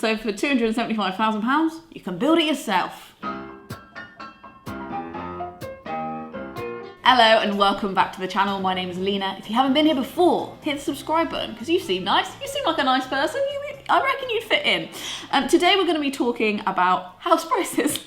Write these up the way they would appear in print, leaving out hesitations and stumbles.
So for £275,000, you can build it yourself. Hello and welcome back to the channel. My name is Lena. If you haven't been here before, hit the subscribe button because you seem nice. You seem like a nice person. I reckon you'd fit in. Today we're going to be talking about house prices.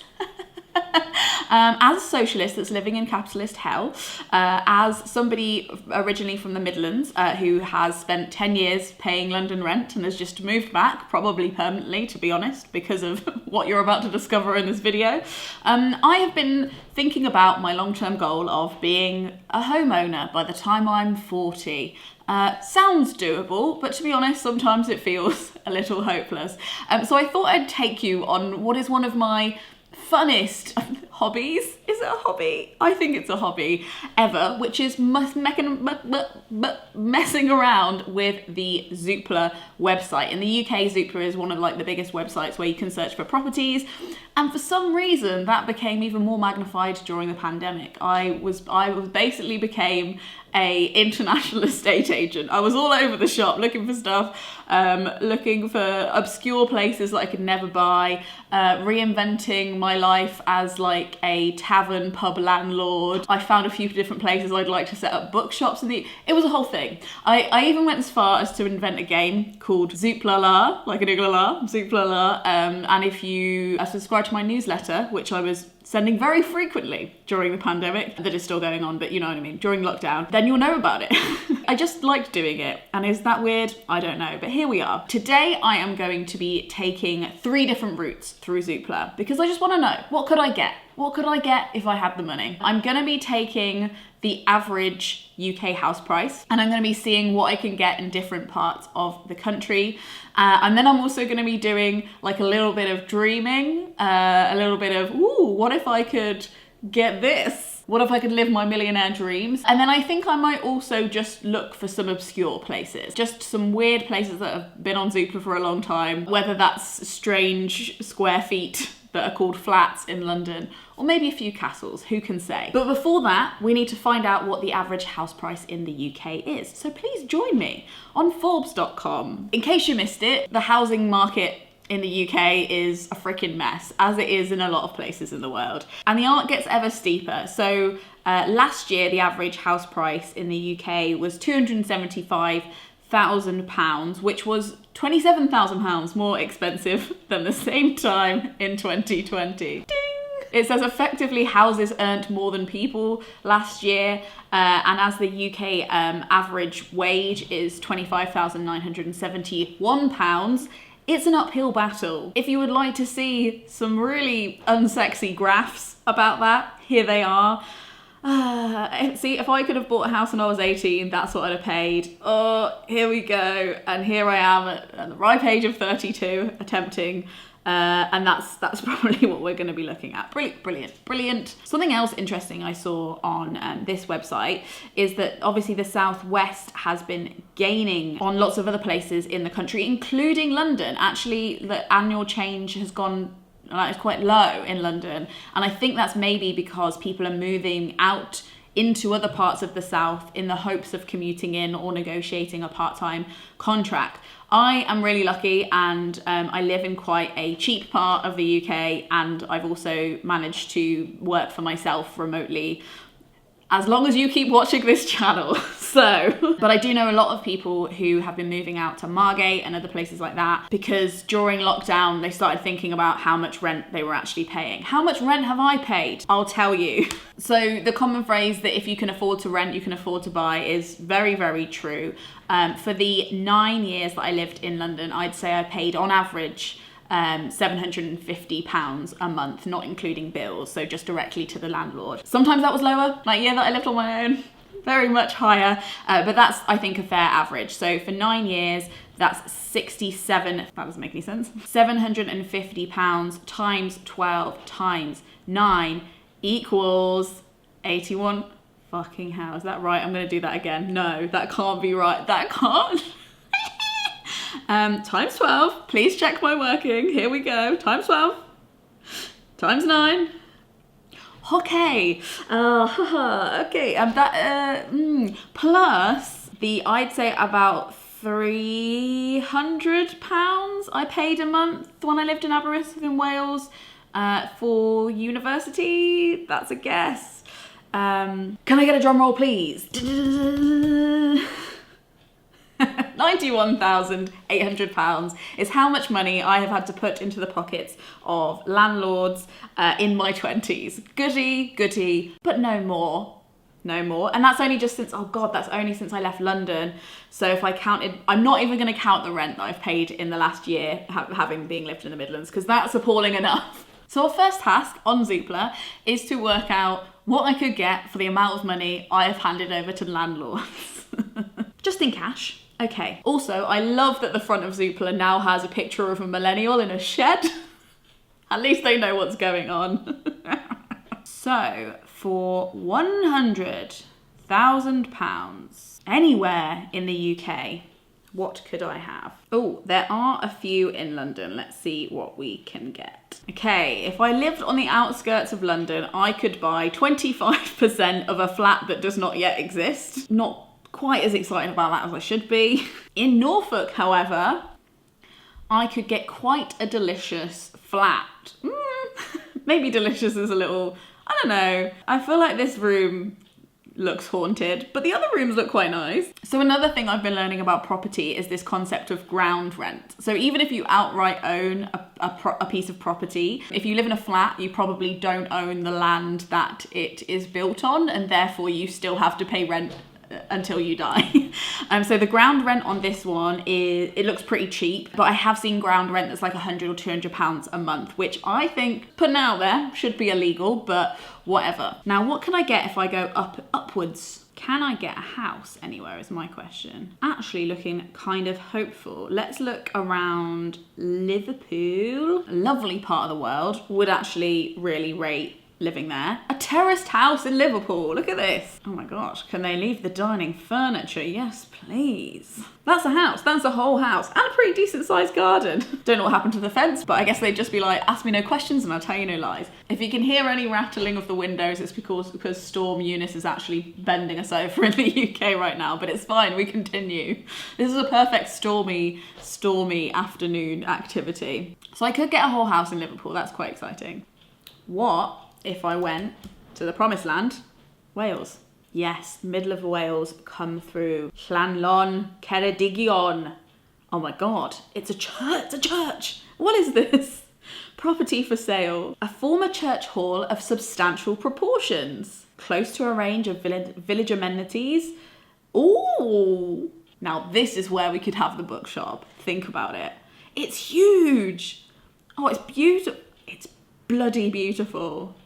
As a socialist that's living in capitalist hell, as somebody originally from the Midlands who has spent 10 years paying London rent and has just moved back, probably permanently to be honest, because of what you're about to discover in this video, I have been thinking about my long-term goal of being a homeowner by the time I'm 40. Sounds doable, but to be honest, sometimes it feels a little hopeless. So I thought I'd take you on what is one of my funnest hobbies. Is it a hobby? I think it's a hobby ever, which is messing around with the Zoopla website. In the UK, Zoopla is one of the biggest websites where you can search for properties, and for some reason that became even more magnified during the pandemic. I basically became a international estate agent. I was all over the shop looking for stuff, looking for obscure places that I could never buy, reinventing my life as like a tavern pub landlord. I found a few different places I'd like to set up bookshops it was a whole thing. I even went as far as to invent a game called Zoopla, like an Iglala, Zoopla. And if you subscribe to my newsletter, which I was sending very frequently during the pandemic, that is still going on, but you know what I mean, during lockdown, then you'll know about it. I just liked doing it. And is that weird? I don't know, but here we are. Today I am going to be taking 3 different routes through Zoopla because I just want to know, what could I get? What could I get if I had the money? I'm going to be taking the average UK house price, and I'm going to be seeing what I can get in different parts of the country. And then I'm also going to be doing like a little bit of dreaming, a little bit of, ooh, what if I could get this? What if I could live my millionaire dreams? And then I think I might also just look for some obscure places, just some weird places that have been on Zoopla for a long time, whether that's strange square feet that are called flats in London, or maybe a few castles, who can say? But before that, we need to find out what the average house price in the UK is. So please join me on Forbes.com. In case you missed it, the housing market in the UK is a freaking mess, as it is in a lot of places in the world. And the arc gets ever steeper. So last year, the average house price in the UK was £275,000, which was £27,000 more expensive than the same time in 2020. Ding! It says effectively houses earned more than people last year, and as the UK average wage is £25,971, it's an uphill battle. If you would like to see some really unsexy graphs about that, here they are. See, if I could have bought a house when I was 18, that's what I'd have paid. Oh, here we go. And here I am at the ripe age of 32, attempting. And that's probably what we're going to be looking at. Brilliant. Something else interesting I saw on this website is that obviously the Southwest has been gaining on lots of other places in the country, including London. Actually, the annual change has gone it's quite low in London, and I think that's maybe because people are moving out into other parts of the South in the hopes of commuting in or negotiating a part-time contract. I am really lucky, and I live in quite a cheap part of the UK, and I've also managed to work for myself remotely, as long as you keep watching this channel. But I do know a lot of people who have been moving out to Margate and other places like that because during lockdown they started thinking about how much rent they were actually paying. How much rent have I paid? I'll tell you. So the common phrase that if you can afford to rent, you can afford to buy is very, very true. For the 9 years that I lived in London, I'd say I paid on average £750 a month, not including bills, so just directly to the landlord. Sometimes that was lower, like year that I lived on my own, very much higher, but that's, I think, a fair average. So for 9 years, that's that doesn't make any sense, £750 times 12 times 9 equals 81. Fucking hell, is that right? I'm gonna do that again. No, that can't be right, that can't. Times 12, please check my working, here we go, times 12, times 9, okay, okay, plus the, I'd say about £300 I paid a month when I lived in Aberystwyth in Wales for university. That's a guess. Can I get a drum roll, please? £91,800 is how much money I have had to put into the pockets of landlords in my 20s. Goody, but no more. And that's only just since, that's only since I left London. So if I counted, I'm not even going to count the rent that I've paid in the last year, having lived in the Midlands, because that's appalling enough. So our first task on Zoopla is to work out what I could get for the amount of money I have handed over to landlords. Just in cash. Okay. Also, I love that the front of Zoopla now has a picture of a millennial in a shed. At least they know what's going on. So, for £100,000 anywhere in the UK, what could I have? Oh, there are a few in London. Let's see what we can get. Okay, if I lived on the outskirts of London, I could buy 25% of a flat that does not yet exist. Not quite as excited about that as I should be. In Norfolk, however, I could get quite a delicious flat. Maybe delicious is a little, I don't know. I feel like this room looks haunted, but the other rooms look quite nice. So another thing I've been learning about property is this concept of ground rent. So even if you outright own a piece of property, if you live in a flat, you probably don't own the land that it is built on, and therefore you still have to pay rent until you die. So the ground rent on this one it looks pretty cheap, but I have seen ground rent that's like £100 or £200 a month, which I think, putting out there, should be illegal, but whatever. Now, what can I get if I go upwards? Can I get a house anywhere is my question. Actually looking kind of hopeful. Let's look around Liverpool. A lovely part of the world. Would actually really rate living there. A terraced house in Liverpool. Look at this. Oh my gosh. Can they leave the dining furniture? Yes, please. That's a house. That's a whole house. And a pretty decent sized garden. Don't know what happened to the fence, but I guess they'd just be like, ask me no questions and I'll tell you no lies. If you can hear any rattling of the windows, it's because Storm Eunice is actually bending us over in the UK right now, but it's fine. We continue. This is a perfect stormy afternoon activity. So I could get a whole house in Liverpool. That's quite exciting. What if I went to the promised land, Wales? Yes, middle of Wales, come through. Llanlon Ceredigion. Oh my God, it's a church. What is this? Property for sale. A former church hall of substantial proportions. Close to a range of village amenities. Ooh. Now this is where we could have the bookshop. Think about it. It's huge. Oh, it's beautiful. It's bloody beautiful.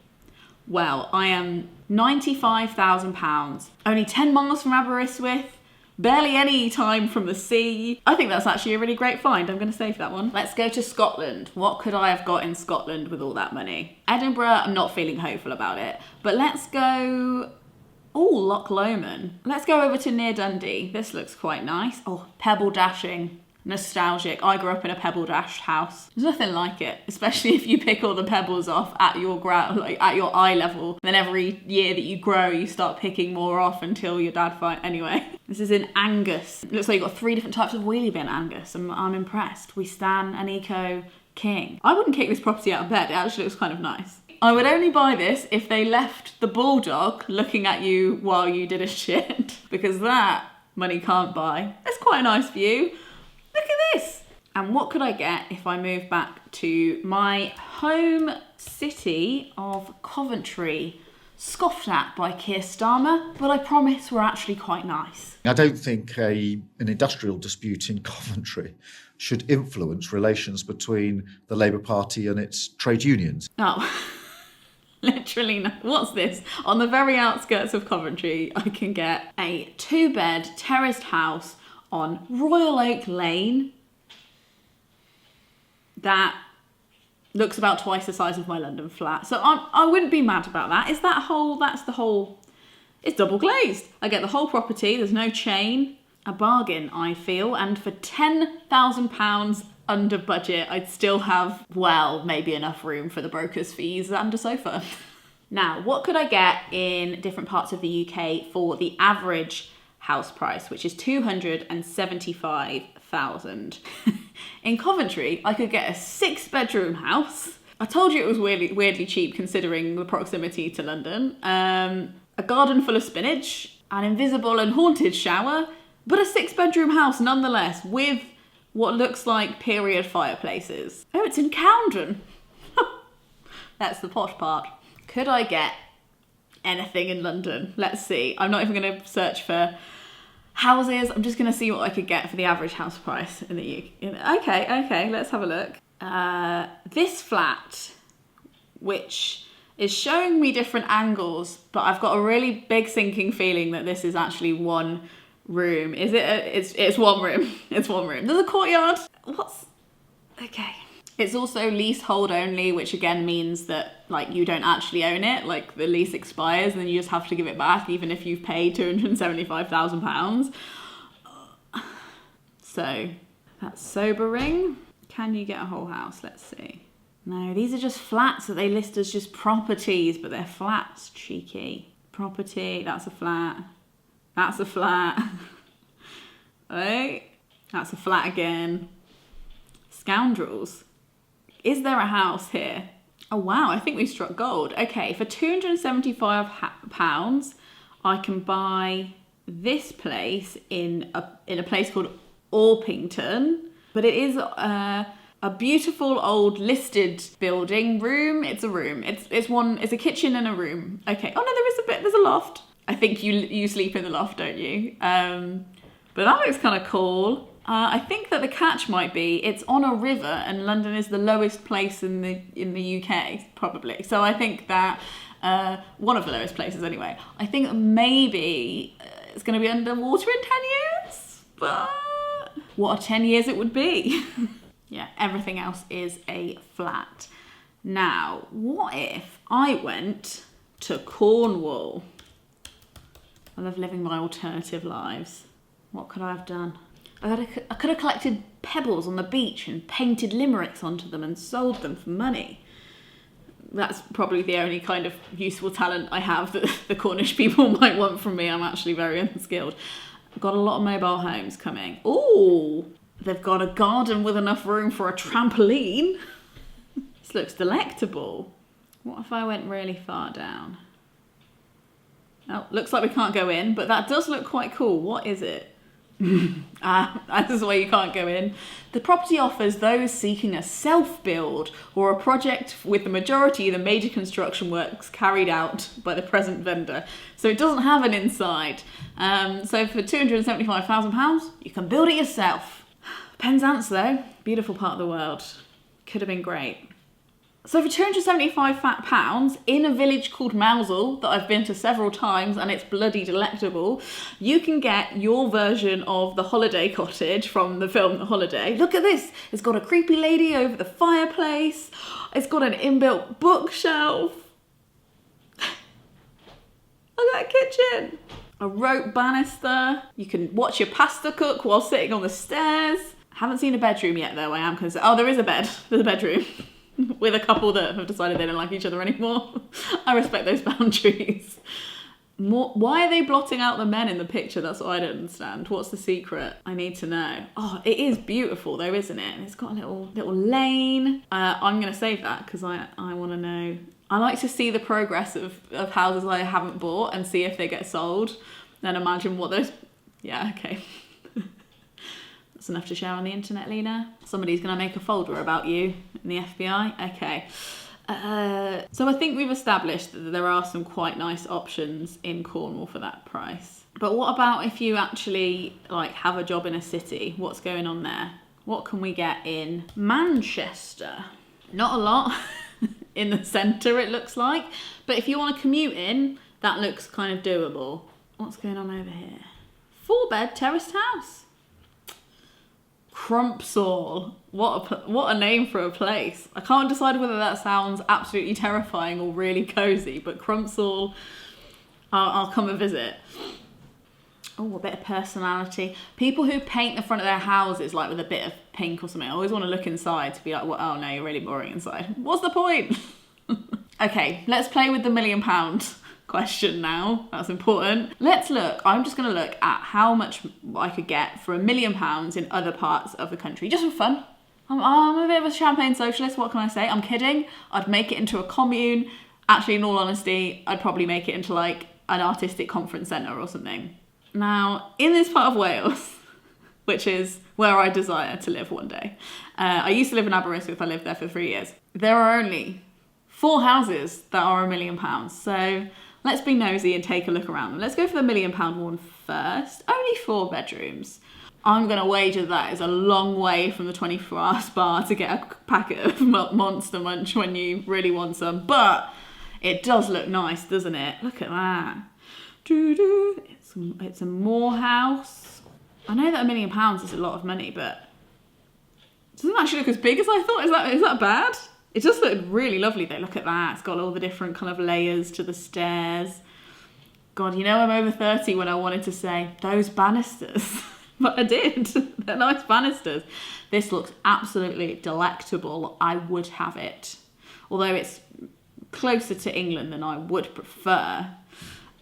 Well, I am £95,000, only 10 miles from Aberystwyth, barely any time from the sea. I think that's actually a really great find. I'm going to save that one. Let's go to Scotland. What could I have got in Scotland with all that money? Edinburgh, I'm not feeling hopeful about it, but let's go, Loch Lomond. Let's go over to near Dundee. This looks quite nice. Oh, pebble dashing. Nostalgic. I grew up in a pebble dashed house. There's nothing like it, especially if you pick all the pebbles off at your at your eye level. And then every year that you grow, you start picking more off until your dad finds. Anyway, this is in Angus. It looks like you've got 3 different types of wheelie bin Angus. I'm impressed. We stan an eco king. I wouldn't kick this property out of bed. It actually looks kind of nice. I would only buy this if they left the bulldog looking at you while you did a shit, because that money can't buy. That's quite a nice view. Look at this. And what could I get if I moved back to my home city of Coventry? Scoffed at by Keir Starmer, but I promise we're actually quite nice. I don't think an industrial dispute in Coventry should influence relations between the Labour Party and its trade unions. Oh, literally no. What's this? On the very outskirts of Coventry, I can get a 2-bed terraced house on Royal Oak Lane that looks about twice the size of my London flat. So I wouldn't be mad about that. It's double glazed. I get the whole property, there's no chain. A bargain, I feel. And for £10,000 under budget, I'd still have, well, maybe enough room for the broker's fees and a sofa. Now, what could I get in different parts of the UK for the average house price, which is 275,000. In Coventry, I could get a 6-bedroom house. I told you it was weirdly cheap considering the proximity to London. A garden full of spinach, an invisible and haunted shower, but a 6-bedroom house nonetheless with what looks like period fireplaces. Oh, it's in Cowden. That's the posh part. Could I get anything in London? Let's see. I'm not even going to search for houses. I'm just going to see what I could get for the average house price in the UK. Okay, let's have a look. This flat, which is showing me different angles, but I've got a really big sinking feeling that this is actually one room. Is it? It's one room. It's one room. There's a courtyard. Okay. It's also leasehold only, which again means that like you don't actually own it. Like the lease expires and then you just have to give it back, even if you've paid £275,000. So that's sobering. Can you get a whole house? Let's see. No, these are just flats that they list as just properties, but they're flats. Cheeky. Property. That's a flat. That's a flat. Oh, that's a flat again. Scoundrels. Is there a house here? Oh wow, I think we struck gold. Okay, for £275, I can buy this place in a place called Orpington, but it is a beautiful old listed building room. It's a room. It's a kitchen and a room. Okay. Oh no, there's a loft. I think you sleep in the loft, don't you? But that looks kind of cool. I think that the catch might be it's on a river and London is the lowest place in the UK, probably. So I think that one of the lowest places anyway. I think maybe it's going to be underwater in 10 years. But what a 10 years it would be. Yeah, everything else is a flat. Now, what if I went to Cornwall? I love living my alternative lives. What could I have done? I could have collected pebbles on the beach and painted limericks onto them and sold them for money. That's probably the only kind of useful talent I have that the Cornish people might want from me. I'm actually very unskilled. I've got a lot of mobile homes coming. Ooh, they've got a garden with enough room for a trampoline. This looks delectable. What if I went really far down? Oh, looks like we can't go in, but that does look quite cool. What is it? This is why you can't go in. The property offers those seeking a self-build or a project with the majority of the major construction works carried out by the present vendor. So it doesn't have an inside. So for £275,000, you can build it yourself. Penzance though, beautiful part of the world. Could have been great. So for £275 in a village called Mousehole that I've been to several times and it's bloody delectable, you can get your version of the holiday cottage from the film The Holiday. Look at this. It's got a creepy lady over the fireplace. It's got an inbuilt bookshelf. Look at that kitchen. A rope banister. You can watch your pasta cook while sitting on the stairs. Haven't seen a bedroom yet though. I am concerned. Oh, there is a bed. There's a bedroom. With a couple that have decided they don't like each other anymore. I respect those boundaries. Why are they blotting out the men in the picture? That's what I don't understand. What's the secret? I need to know. Oh, it is beautiful though, isn't it? It's got a little lane. I'm going to save that because I want to know. I like to see the progress of houses I haven't bought and see if they get sold. Then imagine what those... Yeah, okay. That's enough to share on the internet, Lena. Somebody's going to make a folder about you in the FBI. Okay. So I think we've established that there are some quite nice options in Cornwall for that price. But what about if you actually have a job in a city? What's going on there? What can we get in Manchester? Not a lot in the centre, it looks like. But if you want to commute in, that looks kind of doable. What's going on over here? 4-bed terraced house. Crumpsall. What a name for a place. I can't decide whether that sounds absolutely terrifying or really cosy, but Crumpsall, I'll come and visit. Oh, a bit of personality. People who paint the front of their houses with a bit of pink or something. I always want to look inside to be like, well, oh no, you're really boring inside. What's the point? Okay, let's play with the £1 million question now. That's important. Let's look. I'm just going to look at how much I could get for £1 million in other parts of the country, just for fun. I'm a bit of a champagne socialist, what can I say? I'm kidding. I'd make it into a commune. Actually, in all honesty, I'd probably make it into like an artistic conference centre or something. Now, in this part of Wales, which is where I desire to live one day, I used to live in Aberystwyth. I lived there for 3 years. There are only 4 houses that are £1 million. So let's be nosy and take a look around them. Let's go for the £1 million one first. Only 4 bedrooms. I'm going to wager that is a long way from the 24-hour spa to get a packet of Monster Munch when you really want some. But it does look nice, doesn't it? Look at that. It's a Moor house. I know that £1 million is a lot of money, but it doesn't actually look as big as I thought. Is that bad? It just looked really lovely though. Look at that. It's got all the different kind of layers to the stairs. God, you know I'm over 30 when I wanted to say, those banisters. But I did. They're nice banisters. This looks absolutely delectable. I would have it. Although it's closer to England than I would prefer.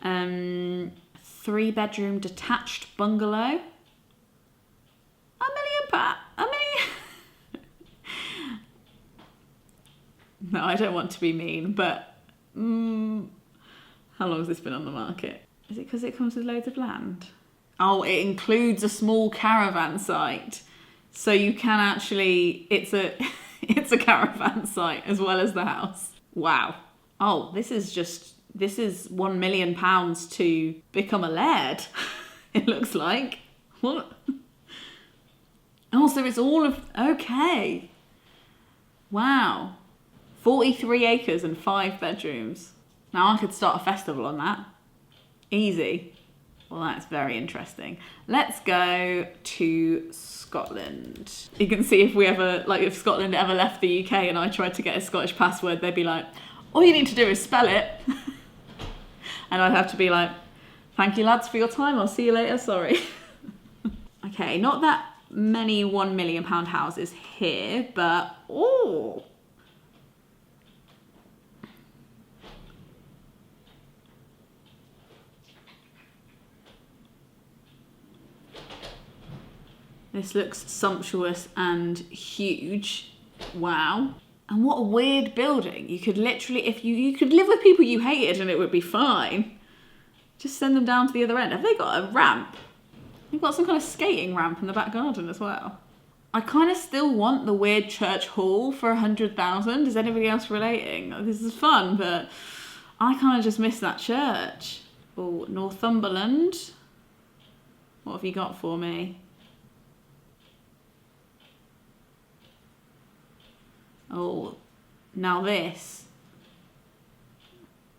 3-bedroom detached bungalow. £1 million. No, I don't want to be mean, but how long has this been on the market? Is it because it comes with loads of land? Oh, it includes a small caravan site. So you can actually, it's a caravan site as well as the house. Wow. Oh, this is £1 million to become a laird. It looks like. What? Oh, so it's all of, okay. Wow. 43 acres and 5 bedrooms. Now I could start a festival on that. Easy. Well, that's very interesting. Let's go to Scotland. You can see if Scotland ever left the UK and I tried to get a Scottish password, they'd be like, all you need to do is spell it. And I'd have to be like, thank you lads for your time, I'll see you later, sorry. Okay, not that many £1 million houses here, but oh. This looks sumptuous and huge. Wow. And what a weird building. You could literally, if you could live with people you hated and it would be fine. Just send them down to the other end. Have they got a ramp? They've got some kind of skating ramp in the back garden as well. I kind of still want the weird church hall for 100,000. Is anybody else relating? This is fun, but I kind of just miss that church. Oh, Northumberland. What have you got for me? Oh, now this.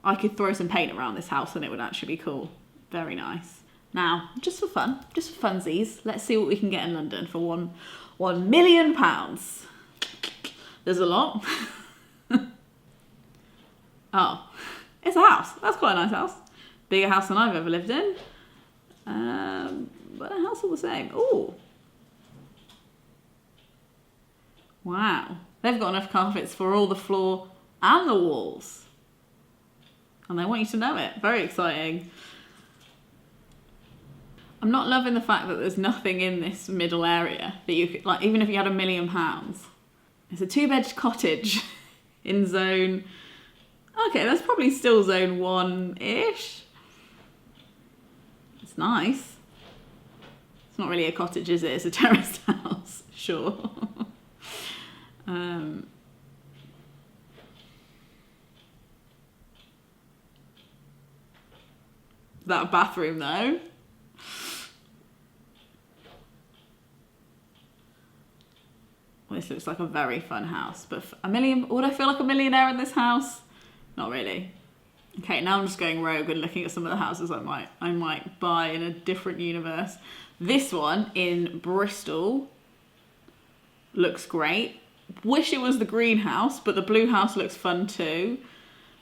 I could throw some paint around this house and it would actually be cool. Very nice. Now, just for fun, just for funsies, let's see what we can get in London for £1 million. There's a lot. Oh, it's a house. That's quite a nice house. Bigger house than I've ever lived in. But a house all the same. Ooh. Wow. They've got enough carpets for all the floor and the walls. And they want you to know it. Very exciting. I'm not loving the fact that there's nothing in this middle area that you could, like, even if you had £1 million. It's a 2-bed cottage in zone. Okay, that's probably still zone 1-ish. It's nice. It's not really a cottage, is it? It's a terraced house. Sure. That bathroom though. Well, this looks like a very fun house, but £1 million, would I feel like a millionaire in this house? Not really. Okay, now I'm just going rogue and looking at some of the houses I might buy in a different universe. This one in Bristol looks great. Wish it was the greenhouse, but the blue house looks fun too.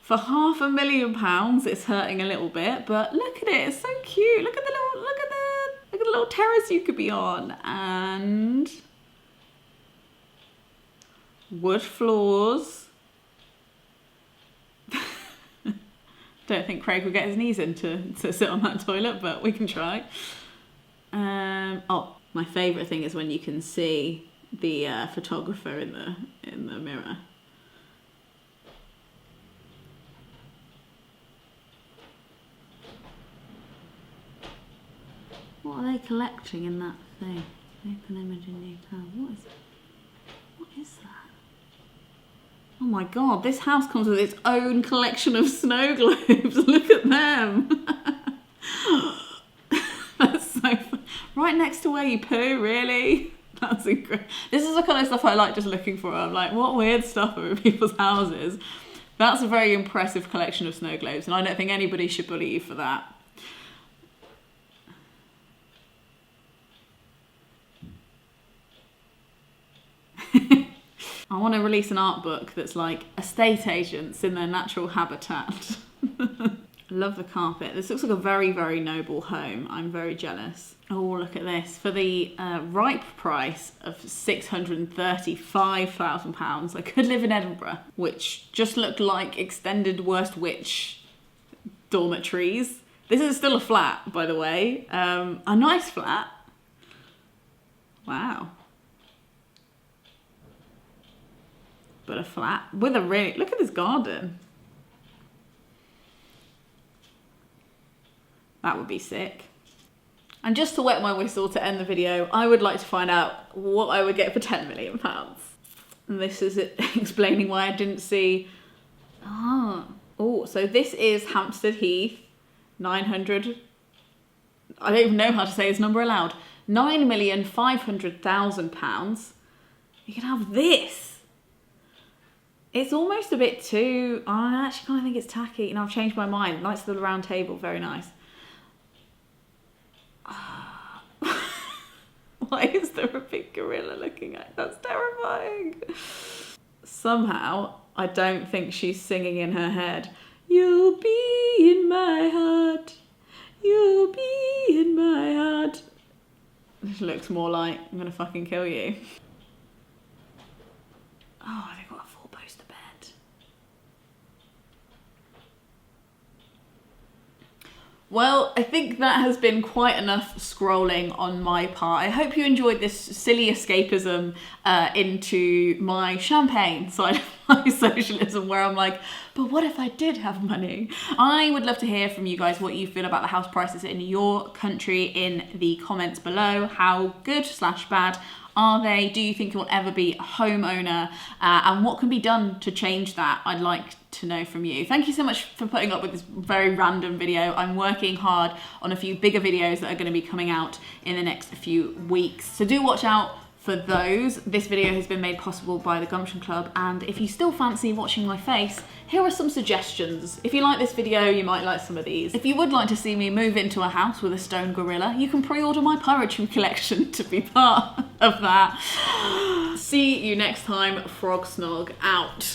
For £500,000, it's hurting a little bit, but look at it, it's so cute. Look at the little terrace you could be on, and wood floors. Don't think Craig would get his knees in to sit on that toilet, but we can try. Oh, my favourite thing is when you can see the photographer in the mirror. What are they collecting in that thing? Open image in detail. What is that? Oh my god, this house comes with its own collection of snow globes. Look at them. That's so fun. Right next to where you poo, really? That's incredible. This is the kind of stuff I like just looking for. I'm like, what weird stuff are in people's houses? That's a very impressive collection of snow globes, and I don't think anybody should bully you for that. I want to release an art book that's like estate agents in their natural habitat. I love the carpet. This looks like a very, very noble home. I'm very jealous. Oh, look at this. For the ripe price of £635,000, I could live in Edinburgh, which just looked like extended Worst Witch dormitories. This is still a flat, by the way. A nice flat. Wow. But a flat with a really... Look at this garden. That would be sick. And just to wet my whistle to end the video, I would like to find out what I would get for £10 million. And this is it explaining why I didn't see... Oh, so this is Hampstead Heath, 900... I don't even know how to say this number aloud. £9,500,000. You can have this. It's almost a bit too... I actually kind of think it's tacky. And I've changed my mind. Knights of the Round Table, very nice. Why is there a big gorilla looking at? That's terrifying. Somehow, I don't think she's singing in her head. You'll be in my heart. You'll be in my heart. This looks more like I'm gonna fucking kill you. Oh, they've got a four-poster bed. Well, I think that has been quite enough scrolling on my part. I hope you enjoyed this silly escapism into my champagne side of my socialism, where I'm like, but what if I did have money? I would love to hear from you guys what you feel about the house prices in your country in the comments below. How good/bad are they? Do you think you'll ever be a homeowner? And what can be done to change that? I'd like to know from you. Thank you so much for putting up with this very random video. I'm working hard on a few bigger videos that are going to be coming out in the next few weeks. So do watch out for those. This video has been made possible by the Gumption Club, and if you still fancy watching my face, here are some suggestions. If you like this video, you might like some of these. If you would like to see me move into a house with a stone gorilla, you can pre-order my poetry collection to be part of that. See you next time. Frog Snog out.